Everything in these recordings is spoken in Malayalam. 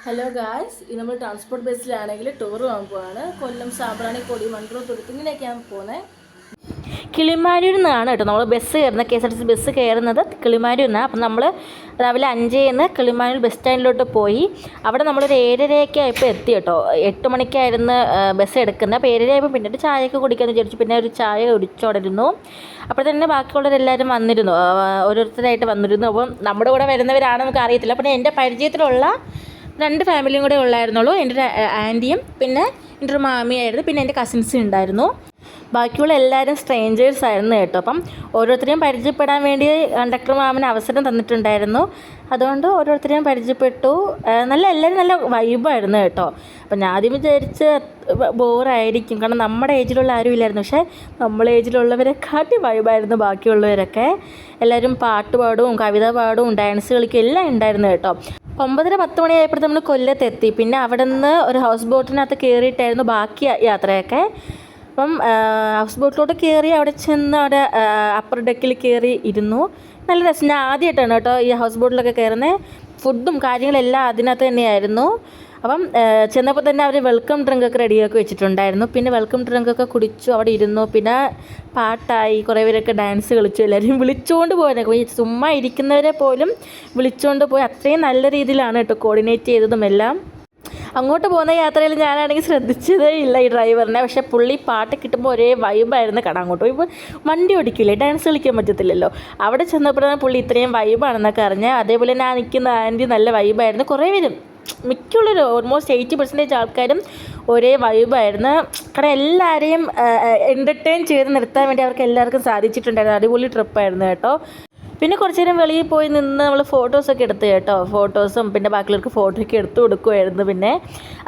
ഹലോ ഗായ്സ്, ഇത് നമ്മൾ ട്രാൻസ്പോർട്ട് ബസ്സിലാണെങ്കിൽ ടൂർ പോകാൻ പോവാണ്. കൊല്ലം, സാമ്പ്രാണിക്കൊടി, മൺട്രോത്തുരുത്ത് ഇങ്ങനെയൊക്കെയാണ് പോകുന്നത്. കിളിമാനൂരിൽ നിന്നാണ് കേട്ടോ നമ്മൾ ബസ് കയറുന്നത്. KSRTC ബസ് കയറുന്നത് കിളിമാനൂരിൽ നിന്നാണ്. അപ്പം നമ്മൾ രാവിലെ 5 നിന്ന് കിളിമാനൂർ ബസ് സ്റ്റാൻഡിലോട്ട് പോയി. അവിടെ നമ്മളൊരു 7:30 ആയപ്പോൾ എത്തി കേട്ടോ. 8 മണിക്കായിരുന്നു ബസ് എടുക്കുന്നത്. അപ്പോൾ 7:30 ആയപ്പോൾ പിന്നീട് ചായയൊക്കെ കുടിക്കാമെന്ന് വിചാരിച്ചു. പിന്നെ ഒരു ചായ കുടിച്ചോടിരുന്നു. അപ്പോൾ തന്നെ ബാക്കിയുള്ളവരെല്ലാവരും വന്നിരുന്നു, ഓരോരുത്തരായിട്ട് വന്നിരുന്നു. അപ്പം നമ്മുടെ കൂടെ വരുന്നവരാണെന്ന് നമുക്ക് അറിയത്തില്ല. പിന്നെ എൻ്റെ പരിചയത്തിലുള്ള 2 ഫാമിലിയും കൂടെ ഉള്ളായിരുന്നുള്ളൂ. എൻ്റെ ഒരു ആൻറ്റിയും പിന്നെ എൻ്റെ ഒരു മാമിയായിരുന്നു, പിന്നെ എൻ്റെ കസിൻസും ഉണ്ടായിരുന്നു. ബാക്കിയുള്ള എല്ലാവരും സ്ട്രേഞ്ചേഴ്സ് ആയിരുന്നു കേട്ടോ. അപ്പം ഓരോരുത്തരെയും പരിചയപ്പെടാൻ വേണ്ടി കണ്ടക്ടർ മാമിന് അവസരം തന്നിട്ടുണ്ടായിരുന്നു. അതുകൊണ്ട് ഓരോരുത്തരെയും പരിചയപ്പെട്ടു. എല്ലാവരും നല്ല വൈബായിരുന്നു കേട്ടോ. അപ്പം ഞാൻ ആദ്യം വിചാരിച്ച് ബോറായിരിക്കും, കാരണം നമ്മുടെ ഏജിലുള്ള ആരും ഇല്ലായിരുന്നു. പക്ഷേ നമ്മളെ ഏജിലുള്ളവരെക്കാട്ടി വൈബായിരുന്നു ബാക്കിയുള്ളവരൊക്കെ. എല്ലാവരും പാട്ട് പാടും, കവിത പാടും, ഡാൻസ് കളിക്കും എല്ലാം ഉണ്ടായിരുന്നു കേട്ടോ. 9:30-10 മണിയായപ്പോഴത്തെ നമ്മൾ കൊല്ലത്തെത്തി. പിന്നെ അവിടെ നിന്ന് ഒരു ഹൗസ് ബോട്ടിനകത്ത് കയറിയിട്ടായിരുന്നു ബാക്കി യാത്രയൊക്കെ. അപ്പം ഹൗസ് ബോട്ടിലോട്ട് കയറി അവിടെ ചെന്ന് അവിടെ അപ്പർ ഡെക്കിൽ കയറി ഇരുന്നു. നല്ല രസം. ഞാൻ ആദ്യമായിട്ടാണ് കേട്ടോ ഈ ഹൗസ് ബോട്ടിലൊക്കെ കയറുന്നത്. ഫുഡും കാര്യങ്ങളെല്ലാം അതിനകത്ത് തന്നെയായിരുന്നു. അപ്പം ചെന്നപ്പോൾ തന്നെ അവർ വെൽക്കം ഡ്രിങ്കൊക്കെ റെഡിയാക്കി വെച്ചിട്ടുണ്ടായിരുന്നു. പിന്നെ വെൽക്കം ഡ്രിങ്കൊക്കെ കുടിച്ചു, അവിടെ ഇരുന്നു. പിന്നെ പാട്ടായി, കുറേ പേരൊക്കെ ഡാൻസ് കളിച്ചു. എല്ലാവരും വിളിച്ചുകൊണ്ട് പോയതൊക്കെ, ചുമ്മാ ഇരിക്കുന്നവരെ പോലും വിളിച്ചുകൊണ്ട് പോയി. അത്രയും നല്ല രീതിയിലാണ് കേട്ടോ കോർഡിനേറ്റ് ചെയ്തതും എല്ലാം. അങ്ങോട്ട് പോകുന്ന യാത്രയിൽ ഞാനാണെങ്കിൽ ശ്രദ്ധിച്ചതേ ഇല്ല ഈ ഡ്രൈവറിനെ. പക്ഷേ പുള്ളി പാട്ട് കിട്ടുമ്പോൾ ഒരേ വൈബായിരുന്നു. കട അങ്ങോട്ട് പോയി വണ്ടി ഓടിക്കില്ലേ, ഡാൻസ് കളിക്കാൻ പറ്റത്തില്ലല്ലോ. അവിടെ ചെന്നപ്പോഴാണ് പുള്ളി ഇത്രയും വൈബാണെന്നൊക്കെ അറിഞ്ഞ്. അതേപോലെ ഞാൻ നിൽക്കുന്ന ആൻറ്റി നല്ല വൈബായിരുന്നു. കുറേ പേരും, മിക്കുള്ളൊരു ഓൾമോസ്റ്റ് 80% ആൾക്കാരും ഒരേ വൈബായിരുന്നു. കാരണം എല്ലാവരെയും എൻ്റർടൈൻ ചെയ്ത് നിർത്താൻ വേണ്ടി അവർക്ക് എല്ലാവർക്കും സാധിച്ചിട്ടുണ്ടായിരുന്നു. അടിപൊളി ട്രിപ്പായിരുന്നു കേട്ടോ. പിന്നെ കുറച്ച് നേരം വെളിയിൽ പോയി നിന്ന് നമ്മൾ ഫോട്ടോസൊക്കെ എടുത്ത് കേട്ടോ. ഫോട്ടോസും പിന്നെ ബാക്കിയുള്ളവർക്ക് ഫോട്ടോയൊക്കെ എടുത്ത് കൊടുക്കുമായിരുന്നു. പിന്നെ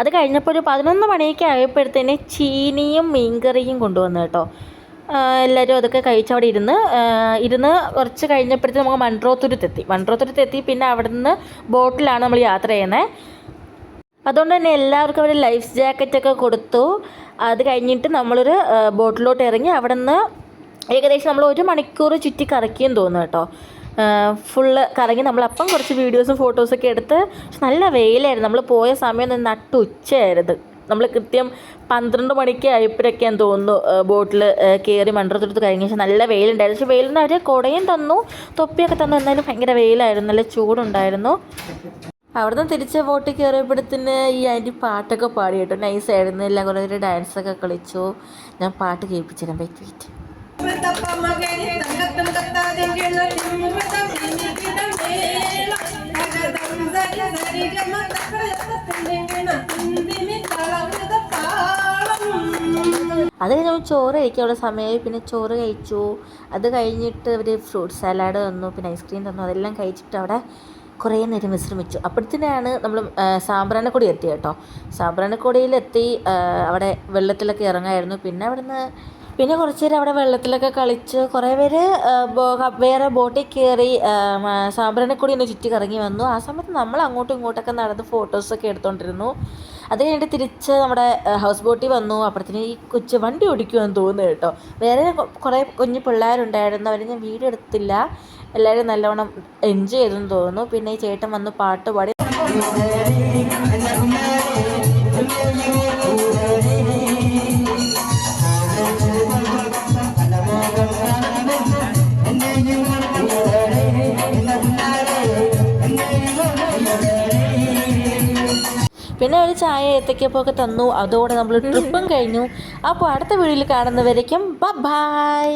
അത് കഴിഞ്ഞപ്പോൾ ഒരു 11 മണിയൊക്കെ ആയപ്പോഴത്തേന് ചീനിയും മീൻകറിയും കൊണ്ടുവന്നു കേട്ടോ. എല്ലാവരും അതൊക്കെ കഴിച്ച് അവിടെ ഇരുന്ന് കുറച്ച് കഴിഞ്ഞപ്പോഴത്തേക്കും നമുക്ക് മൺട്രോത്തുരുത്തെത്തി. പിന്നെ അവിടെ നിന്ന് ബോട്ടിലാണ് നമ്മൾ യാത്ര ചെയ്യുന്നത്. അതുകൊണ്ട് തന്നെ എല്ലാവർക്കും അവർ ലൈഫ് ജാക്കറ്റൊക്കെ കൊടുത്തു. അത് കഴിഞ്ഞിട്ട് നമ്മളൊരു ബോട്ടിലോട്ട് ഇറങ്ങി. അവിടെ നിന്ന് ഏകദേശം നമ്മൾ 1 മണിക്കൂർ ചുറ്റി കറക്കിയെന്ന് തോന്നുന്നു കേട്ടോ. ഫുള്ള് കറങ്ങി. നമ്മളപ്പം കുറച്ച് വീഡിയോസും ഫോട്ടോസൊക്കെ എടുത്ത്. നല്ല വെയിലായിരുന്നു. നമ്മൾ പോയ സമയം നട്ട് ഉച്ചയായിരുന്നു. നമ്മൾ കൃത്യം 12 മണിക്ക് ആയപ്പോഴൊക്കെയാന്ന് തോന്നുന്നു ബോട്ടിൽ കയറി മൺട്രോത്തുരുത്ത് കഴിഞ്ഞ ശേഷം. നല്ല വെയിലുണ്ടായിരുന്നു. പക്ഷേ വെയിലിന് അവർ കുടയും തന്നു, തൊപ്പിയൊക്കെ തന്നു. എന്നാലും ഭയങ്കര വെയിലായിരുന്നു, നല്ല ചൂടുണ്ടായിരുന്നു. അവിടുന്ന് തിരിച്ച് ബോട്ടിൽ കയറിയപ്പോഴത്തേന് ഈ ആൻറ്റി പാട്ടൊക്കെ പാടി കേട്ടോ. നൈസായിരുന്നു. എല്ലാം കുറേ പേര് ഡാൻസൊക്കെ കളിച്ചു. ഞാൻ പാട്ട് കേൾപ്പിച്ചു തരാം, വെയിറ്റ്. അത് കഴിഞ്ഞ് ചോറ് കഴിക്കാനുള്ള സമയമായി. പിന്നെ ചോറ് കഴിച്ചു. അത് കഴിഞ്ഞിട്ട് അവർ ഫ്രൂട്ട് സാലാഡ് തന്നു, പിന്നെ ഐസ്ക്രീം തന്നു. അതെല്ലാം കഴിച്ചിട്ട് അവിടെ കുറേ നേരം വിശ്രമിച്ചു. അപ്പോഴത്തേനാണ് നമ്മൾ സാമ്പ്രാണിക്കൊടി എത്തി കേട്ടോ. സാമ്പ്രാണിക്കൊടിയിലെത്തി. അവിടെ വെള്ളത്തിലൊക്കെ ഇറങ്ങായിരുന്നു. പിന്നെ കുറച്ച് നേരം അവിടെ വെള്ളത്തിലൊക്കെ കളിച്ച് കുറേ പേര് വേറെ ബോട്ടിൽ കയറി സാമ്പ്രാണിക്കൊടി ഒന്ന് ചുറ്റി കറങ്ങി വന്നു. ആ സമയത്ത് നമ്മൾ അങ്ങോട്ടും ഇങ്ങോട്ടൊക്കെ നടന്ന് ഫോട്ടോസൊക്കെ എടുത്തുകൊണ്ടിരുന്നു. അത് കഴിഞ്ഞിട്ട് തിരിച്ച് നമ്മുടെ ഹൗസ് ബോട്ടിൽ വന്നു. അപ്പോഴത്തേന് ഈ കൊച്ചു വണ്ടി ഓടിക്കുമെന്ന് തോന്നുന്നു കേട്ടോ. വേറെ കുറേ കുഞ്ഞു പിള്ളേരുണ്ടായിരുന്നു, അവർ ഞാൻ വീഡിയോ എടുത്തില്ല. എല്ലാവരും നല്ലവണ്ണം എൻജോയ് ചെയ്തെന്ന് തോന്നുന്നു. പിന്നെ ഈ ചേട്ടൻ വന്ന് പാട്ട് പാടി. പിന്നെ ഒരു ചായ ഏത്തയ്ക്കപ്പൊക്കെ തന്നു. അതോടെ നമ്മൾ ട്രിപ്പും കഴിഞ്ഞു. അപ്പോൾ അടുത്ത വീഡിയോയിൽ കാണുന്നവരേക്കും ബൈ.